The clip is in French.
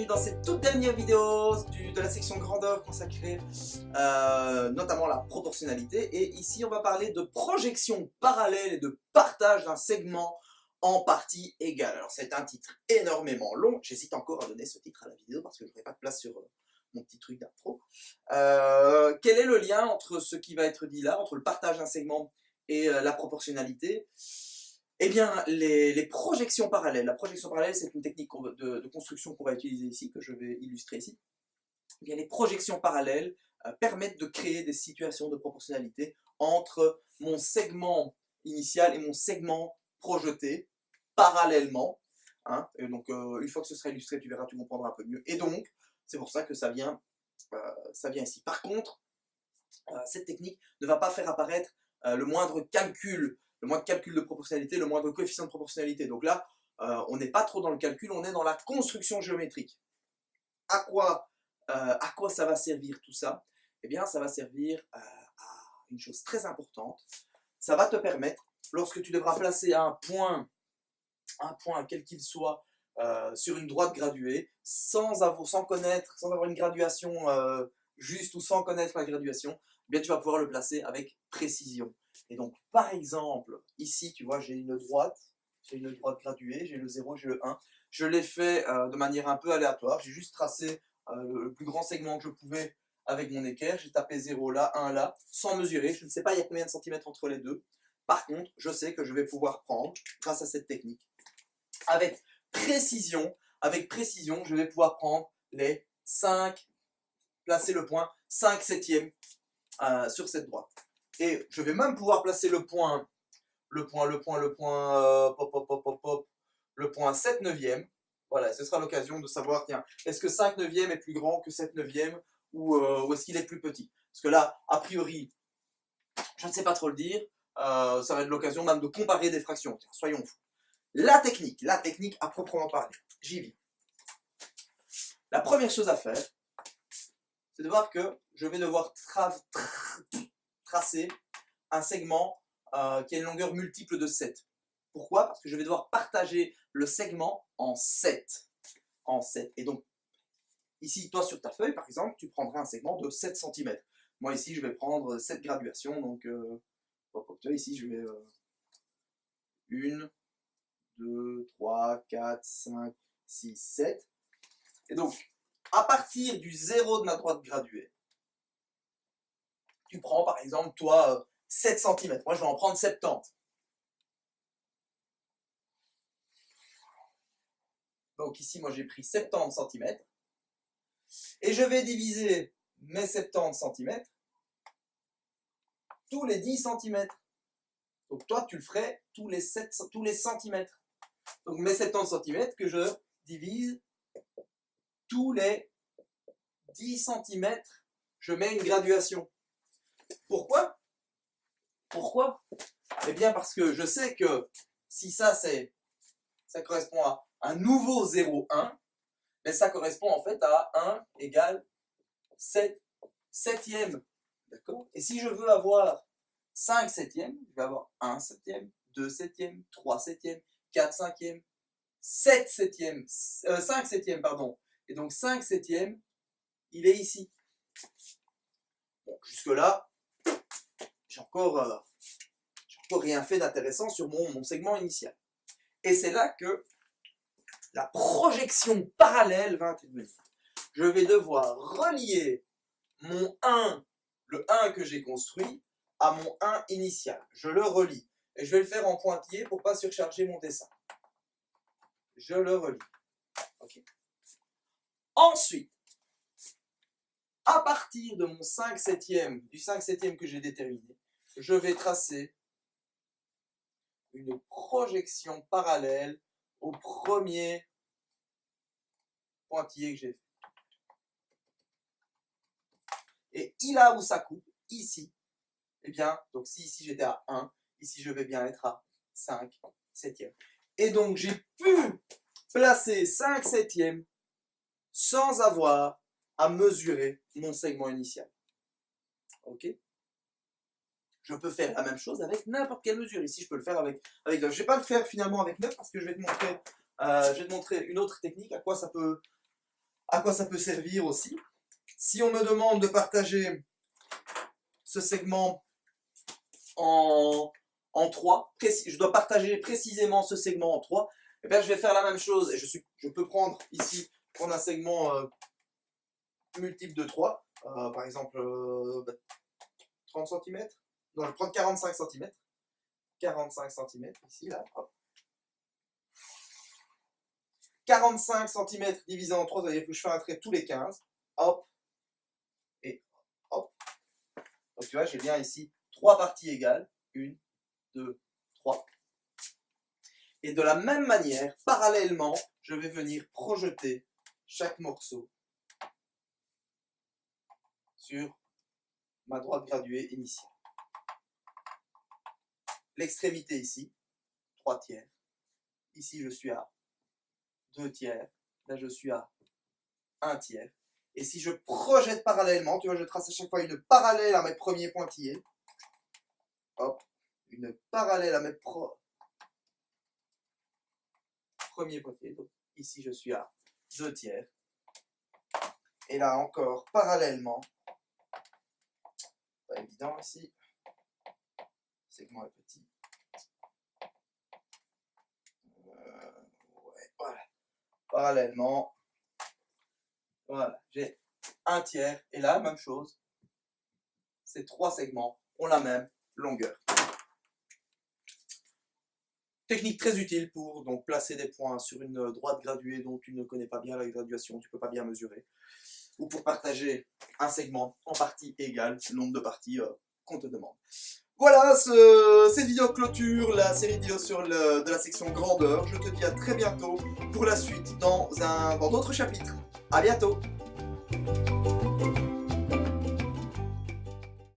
dans cette toute dernière vidéo de la section grandeur consacrée notamment à la proportionnalité. Et ici, on va parler de projection parallèle et de partage d'un segment en partie égale. Alors, c'est un titre énormément long. J'hésite encore à donner ce titre à la vidéo parce que je n'aurai pas de place sur mon petit truc d'intro. Quel est le lien entre ce qui va être dit là, entre le partage d'un segment et la proportionnalité? Eh bien, les projections parallèles. La projection parallèle, c'est une technique de construction qu'on va utiliser ici, que je vais illustrer ici. Eh bien, les projections parallèles permettent de créer des situations de proportionnalité entre mon segment initial et mon segment projeté parallèlement. Hein. Et donc, une fois que ce sera illustré, tu verras, tu comprendras un peu mieux. Et donc, c'est pour ça que ça vient ici. Par contre, cette technique ne va pas faire apparaître le moindre calcul de proportionnalité, le moindre coefficient de proportionnalité. Donc là, on n'est pas trop dans le calcul, on est dans la construction géométrique. À quoi ça va servir tout ça? Eh bien, ça va servir à une chose très importante. Ça va te permettre, lorsque tu devras placer un point quel qu'il soit, sur une droite graduée, sans avoir une graduation juste ou sans connaître la graduation, eh bien tu vas pouvoir le placer avec précision. Et donc, par exemple, ici, tu vois, j'ai une droite graduée, j'ai le 0, j'ai le 1. Je l'ai fait de manière un peu aléatoire, j'ai juste tracé le plus grand segment que je pouvais avec mon équerre, j'ai tapé 0 là, 1 là, sans mesurer, je ne sais pas il y a combien de centimètres entre les deux. Par contre, je sais que je vais pouvoir prendre, grâce à cette technique, avec précision, je vais pouvoir prendre les 5, placer le point 5 septièmes sur cette droite. Et je vais même pouvoir placer le point 7 neuvième. Voilà, ce sera l'occasion de savoir, tiens, est-ce que 5 neuvième est plus grand que 7 neuvième ou est-ce qu'il est plus petit? Parce que là, a priori, je ne sais pas trop le dire, ça va être l'occasion même de comparer des fractions. Tiens, soyons fous. La technique à proprement parler, j'y viens. La première chose à faire, c'est de voir que je vais devoir tracer un segment qui a une longueur multiple de 7. Pourquoi? Parce que je vais devoir partager le segment en 7. Et donc, ici, toi, sur ta feuille, par exemple, tu prendras un segment de 7 cm. Moi, ici, je vais prendre 7 graduations. Donc, ici, je vais 1, 2, 3, 4, 5, 6, 7. Et donc, à partir du 0 de ma droite graduée, tu prends par exemple, toi, 7 cm. Moi, je vais en prendre 70. Donc ici, moi, j'ai pris 70 cm. Et je vais diviser mes 70 cm tous les 10 cm. Donc toi, tu le ferais tous les centimètres. Donc mes 70 cm que je divise tous les 10 cm, je mets une graduation. Pourquoi? Eh bien parce que je sais que si ça correspond à un nouveau 0,1, mais ça correspond en fait à 1 égale 7 septièmes. D'accord? Et si je veux avoir 5 septièmes, je vais avoir 1 septième, 2 septièmes, 3 septièmes, 4 cinquièmes, 7 septièmes, 5 septièmes, pardon. Et donc 5 septièmes, il est ici. Bon, jusque-là, j'ai encore rien fait d'intéressant sur mon segment initial. Et c'est là que la projection parallèle va intervenir. Je vais devoir relier mon 1, le 1 que j'ai construit, à mon 1 initial. Je le relie. Et je vais le faire en pointillé pour ne pas surcharger mon dessin. Je le relie. Okay. Ensuite, à partir de mon 5 septième, du 5 septième que j'ai déterminé, je vais tracer une projection parallèle au premier pointillé que j'ai fait. Et là où ça coupe, ici, eh bien, donc si ici j'étais à 1, ici je vais bien être à 5 septièmes. Et donc j'ai pu placer 5 septièmes sans avoir à mesurer mon segment initial. Ok? Je peux faire la même chose avec n'importe quelle mesure. Ici, je peux le faire avec 9. Je ne vais pas le faire finalement avec 9 parce que je vais te montrer une autre technique, à quoi ça peut à quoi ça peut servir aussi. Si on me demande de partager ce segment en 3, je dois partager précisément ce segment en 3, et bien je vais faire la même chose, et je peux prendre ici, prendre un segment multiple de 3, par exemple 30 cm, non je vais prendre 45 cm, 45 cm ici, là, hop. 45 cm divisé en 3, ça veut dire que je fais un trait tous les 15, hop, et hop. Donc tu vois, j'ai bien ici 3 parties égales, 1, 2, 3. Et de la même manière, parallèlement, je vais venir projeter chaque morceau sur ma droite graduée initiale. L'extrémité ici, 3 tiers. Ici, je suis à 2 tiers. Là, je suis à 1 tiers. Et si je projette parallèlement, tu vois, je trace à chaque fois une parallèle à mes premiers pointillés. Hop, une parallèle à mes premiers pointillés. Donc, ici, je suis à 2 tiers. Et là encore, parallèlement, pas évident ici, le segment est petit. Ouais, voilà. Parallèlement, voilà, j'ai 1 tiers. Et là, même chose, ces 3 segments ont la même longueur. Technique très utile pour donc placer des points sur une droite graduée dont tu ne connais pas bien la graduation, tu ne peux pas bien mesurer. Ou pour partager un segment en parties égales, le nombre de parties qu'on te demande. Voilà, cette vidéo clôture la série de vidéos de la section grandeur. Je te dis à très bientôt pour la suite dans d'autres chapitres. À bientôt!